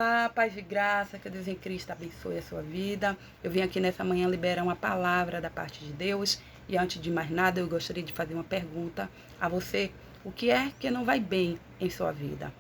Olá, paz e graça, que Deus em Cristo abençoe a sua vida. Eu vim aqui nessa manhã liberar uma palavra da parte de Deus. E antes de mais nada, eu gostaria de fazer uma pergunta a você. O que é que não vai bem em sua vida?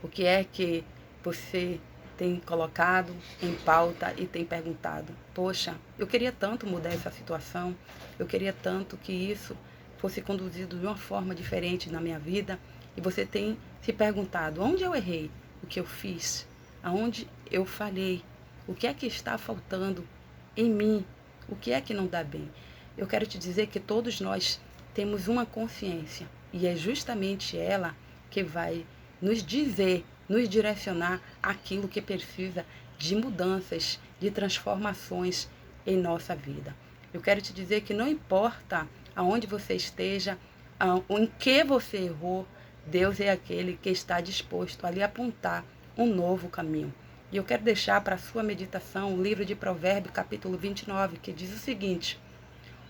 O que é que você tem colocado em pauta e tem perguntado? Poxa, eu queria tanto mudar essa situação. Eu queria tanto que isso fosse conduzido de uma forma diferente na minha vida. E você tem se perguntado, onde eu errei? O que eu fiz? Aonde eu falhei? O que é que está faltando em mim? O que é que não dá bem? Eu quero te dizer que todos nós temos uma consciência e é justamente ela que vai nos dizer, nos direcionar aquilo que precisa de mudanças, de transformações em nossa vida. Eu quero te dizer que não importa aonde você esteja, em que você errou, Deus é aquele que está disposto a lhe apontar um novo caminho. E eu quero deixar para a sua meditação o livro de Provérbios, capítulo 29, que diz o seguinte: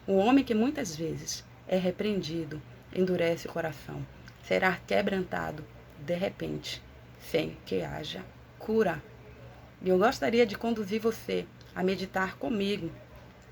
o homem que muitas vezes é repreendido endurece o coração, será quebrantado de repente, sem que haja cura. E eu gostaria de conduzir você a meditar comigo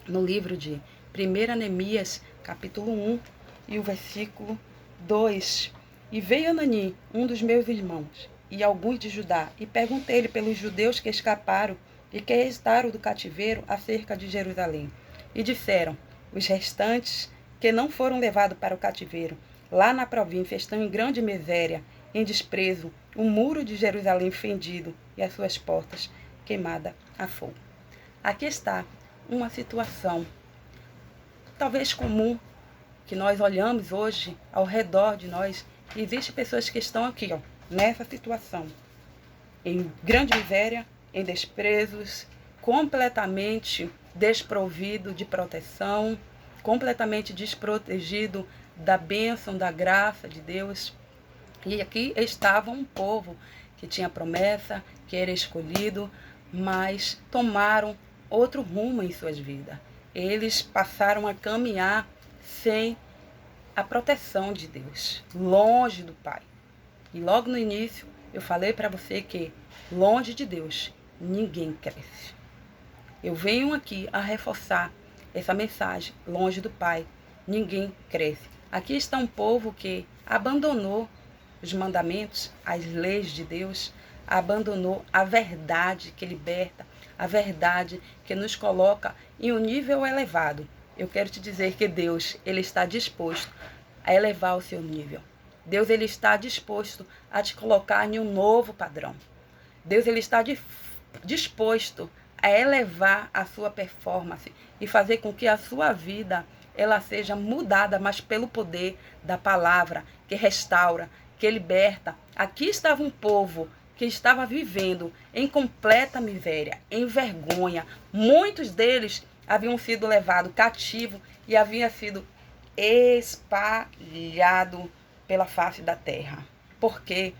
no livro de 1 Neemias, capítulo 1, e o versículo 2. E veio Anani, um dos meus irmãos, e alguns de Judá, e perguntei-lhe pelos judeus que escaparam e que restaram do cativeiro acerca de Jerusalém. E disseram: os restantes que não foram levados para o cativeiro, lá na província, estão em grande miséria, em desprezo, o muro de Jerusalém fendido e as suas portas queimadas a fogo. Aqui está uma situação talvez comum, que nós olhamos hoje ao redor de nós. Existem pessoas que estão aqui, nessa situação, em grande miséria, em desprezos, completamente desprovido de proteção, completamente desprotegido da bênção, da graça de Deus. E aqui estava um povo que tinha promessa, que era escolhido, mas tomaram outro rumo em suas vidas. Eles passaram a caminhar sem a proteção de Deus, longe do Pai. E logo no início eu falei para você que longe de Deus ninguém cresce. Eu venho aqui a reforçar essa mensagem: longe do Pai ninguém cresce. Aqui está um povo que abandonou os mandamentos, as leis de Deus, abandonou a verdade que liberta, a verdade que nos coloca em um nível elevado. Eu quero te dizer que Deus, ele está disposto a elevar o seu nível. Deus, ele está disposto a te colocar em um novo padrão. Deus, ele está disposto a elevar a sua performance e fazer com que a sua vida ela seja mudada, mas pelo poder da palavra que restaura, que liberta. Aqui estava um povo que estava vivendo em completa miséria, em vergonha. Muitos deles haviam sido levados cativos e haviam sido espalhados pela face da terra, porque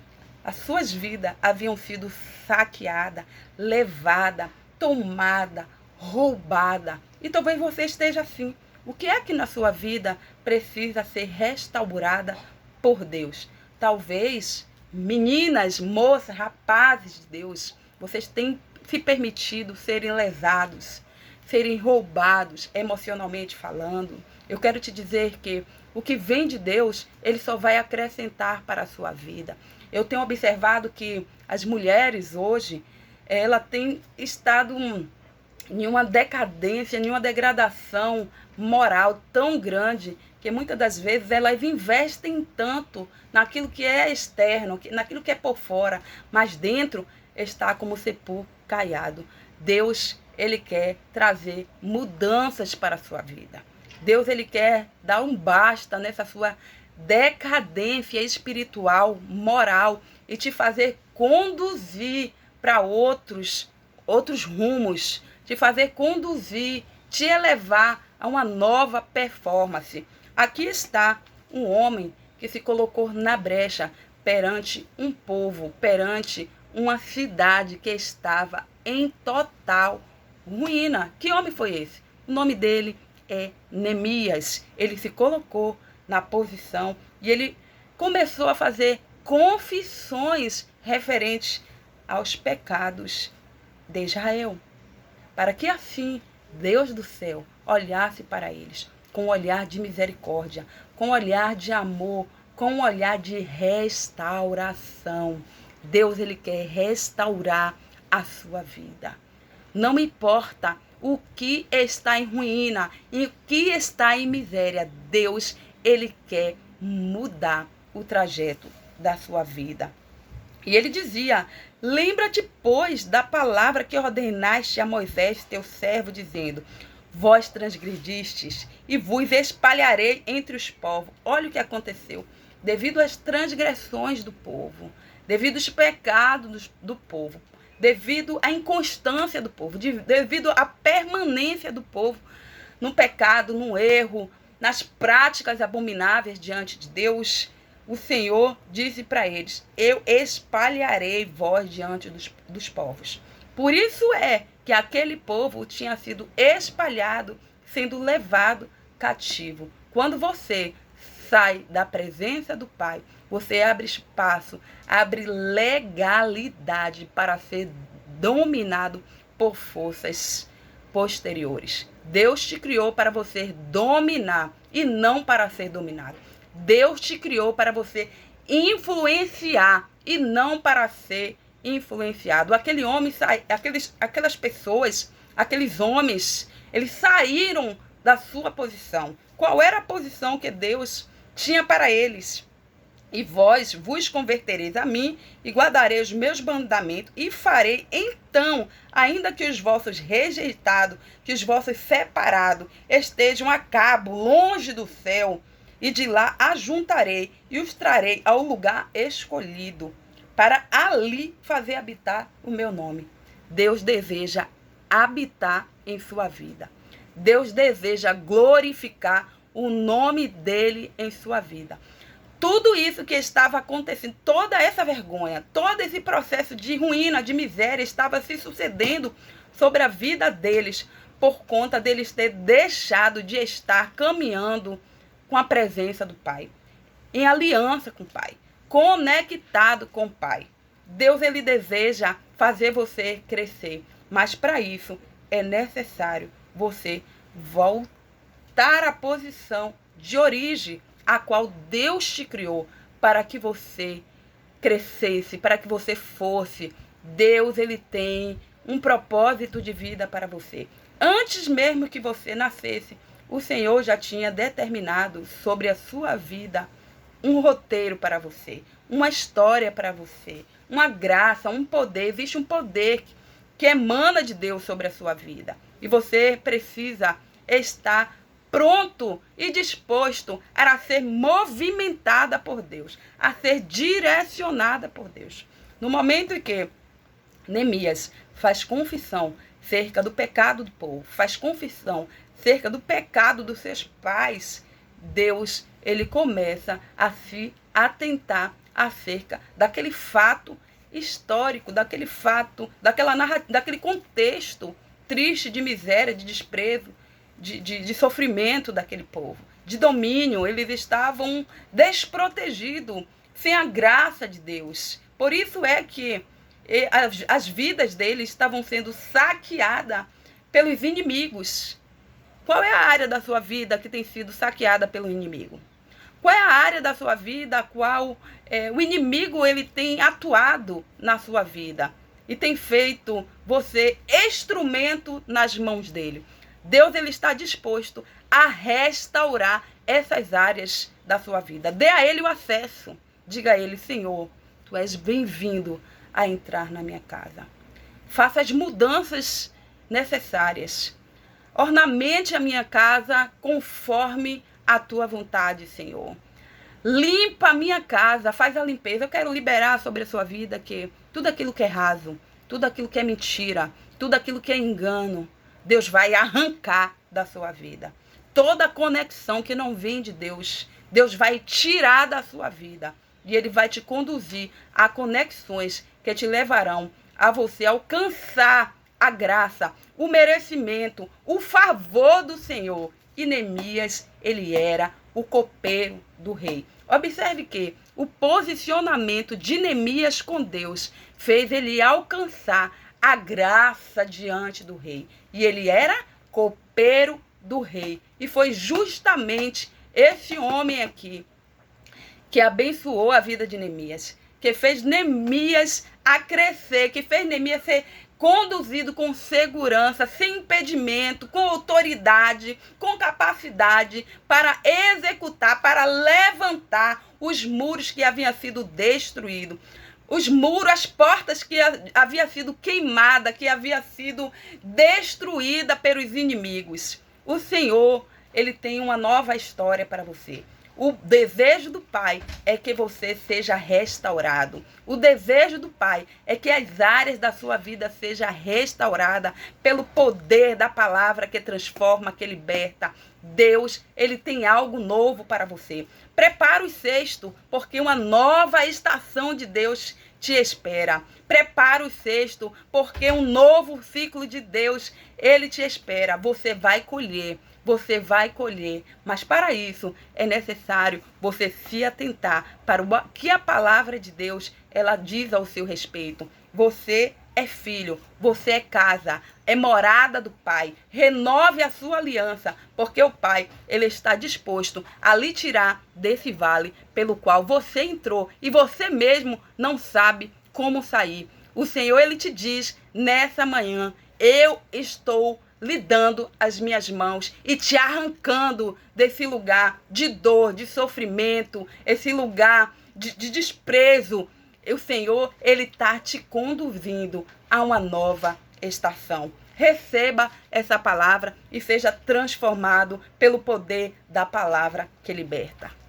as suas vidas haviam sido saqueadas, levadas, tomadas, roubadas. E talvez você esteja assim. O que é que na sua vida precisa ser restaurada por Deus? Talvez, meninas, moças, rapazes de Deus, vocês têm se permitido serem lesados, serem roubados emocionalmente falando. Eu quero te dizer que o que vem de Deus, ele só vai acrescentar para a sua vida. Eu tenho observado que as mulheres hoje, ela tem estado em uma decadência, em uma degradação moral tão grande, que muitas das vezes elas investem tanto naquilo que é externo, naquilo que é por fora, mas dentro está como sepulcro caiado. Deus, ele quer trazer mudanças para a sua vida. Deus, ele quer dar um basta nessa sua decadência espiritual, moral, e te fazer conduzir para outros rumos, te fazer conduzir, te elevar a uma nova performance. Aqui está um homem que se colocou na brecha perante um povo, perante uma cidade que estava em total ruína. Que homem foi esse? O nome dele é Neemias. Ele se colocou na posição e ele começou a fazer confissões referentes aos pecados de Israel, para que assim Deus do céu olhasse para eles com um olhar de misericórdia, com um olhar de amor, com um olhar de restauração. Deus, ele quer restaurar a sua vida. Não importa o que está em ruína e o que está em miséria, Deus, ele quer mudar o trajeto da sua vida. E ele dizia: lembra-te, pois, da palavra que ordenaste a Moisés, teu servo, dizendo: vós transgredistes e vos espalharei entre os povos. Olha o que aconteceu. Devido às transgressões do povo, devido aos pecados do povo, devido à inconstância do povo, devido à permanência do povo no pecado, no erro, nas práticas abomináveis diante de Deus, o Senhor disse para eles: eu espalharei vós diante dos povos. Por isso é que aquele povo tinha sido espalhado, sendo levado cativo. Quando você sai da presença do Pai, você abre espaço, abre legalidade para ser dominado por forças posteriores. Deus te criou para você dominar e não para ser dominado. Deus te criou para você influenciar e não para ser influenciado. Aquele homem, aquelas pessoas, aqueles homens, eles saíram da sua posição. Qual era a posição que Deus tinha para eles? E vós vos convertereis a mim e guardarei os meus mandamentos e farei então, ainda que os vossos rejeitados, que os vossos separados estejam a cabo, longe do céu, e de lá ajuntarei e os trarei ao lugar escolhido, para ali fazer habitar o meu nome. Deus deseja habitar em sua vida. Deus deseja glorificar o nome dele em sua vida. Tudo isso que estava acontecendo, toda essa vergonha, todo esse processo de ruína, de miséria, estava se sucedendo sobre a vida deles, por conta deles ter deixado de estar caminhando com a presença do Pai, em aliança com o Pai, conectado com o Pai. Deus, ele deseja fazer você crescer, mas para isso é necessário você voltar à posição de origem a qual Deus te criou, para que você crescesse, para que você fosse. Deus, ele tem um propósito de vida para você. Antes mesmo que você nascesse, o Senhor já tinha determinado sobre a sua vida um roteiro para você, uma história para você, uma graça, um poder. Existe um poder que emana de Deus sobre a sua vida. E você precisa estar pronto e disposto a ser movimentada por Deus, a ser direcionada por Deus. No momento em que Neemias faz confissão cerca do pecado do povo, faz confissão cerca do pecado dos seus pais, Deus, ele começa a se atentar acerca daquele fato histórico, daquele fato, daquele contexto triste de miséria, de desprezo, de sofrimento daquele povo, de domínio. Eles estavam desprotegidos, sem a graça de Deus. Por isso é que as vidas deles estavam sendo saqueadas pelos inimigos. Qual é a área da sua vida que tem sido saqueada pelo inimigo? Qual é a área da sua vida a qual o inimigo ele tem atuado na sua vida e tem feito você instrumento nas mãos dele? Deus, ele está disposto a restaurar essas áreas da sua vida. Dê a ele o acesso. Diga a ele: Senhor, tu és bem-vindo a entrar na minha casa. Faça as mudanças necessárias. Ornamente a minha casa conforme a tua vontade, Senhor. Limpa a minha casa, faz a limpeza. Eu quero liberar sobre a sua vida que tudo aquilo que é raso, tudo aquilo que é mentira, tudo aquilo que é engano, Deus vai arrancar da sua vida. Toda conexão que não vem de Deus, Deus vai tirar da sua vida. E ele vai te conduzir a conexões que te levarão a você alcançar a graça, o merecimento, o favor do Senhor. E Neemias, ele era o copeiro do rei. Observe que o posicionamento de Neemias com Deus fez ele alcançar a graça diante do rei. E ele era copeiro do rei. E foi justamente esse homem aqui que abençoou a vida de Neemias, que fez Neemias a crescer, que fez Neemias ser conduzido com segurança, sem impedimento, com autoridade, com capacidade para executar, para levantar os muros que haviam sido destruídos. Os muros, as portas que havia sido queimada, que havia sido destruída pelos inimigos. O Senhor, ele tem uma nova história para você. O desejo do Pai é que você seja restaurado. O desejo do Pai é que as áreas da sua vida sejam restauradas pelo poder da palavra que transforma, que liberta. Deus, ele tem algo novo para você. Prepara o cesto, porque uma nova estação de Deus te espera. Prepara o cesto, porque um novo ciclo de Deus, ele te espera. Você vai colher. Você vai colher, mas para isso é necessário você se atentar para o que a palavra de Deus ela diz ao seu respeito. Você é filho, você é casa, é morada do Pai. Renove a sua aliança, porque o Pai ele está disposto a lhe tirar desse vale pelo qual você entrou e você mesmo não sabe como sair. O Senhor ele te diz nessa manhã: eu estou lhe dando as minhas mãos e te arrancando desse lugar de dor, de sofrimento, esse lugar de desprezo. O Senhor, ele está te conduzindo a uma nova estação. Receba essa palavra e seja transformado pelo poder da palavra que liberta.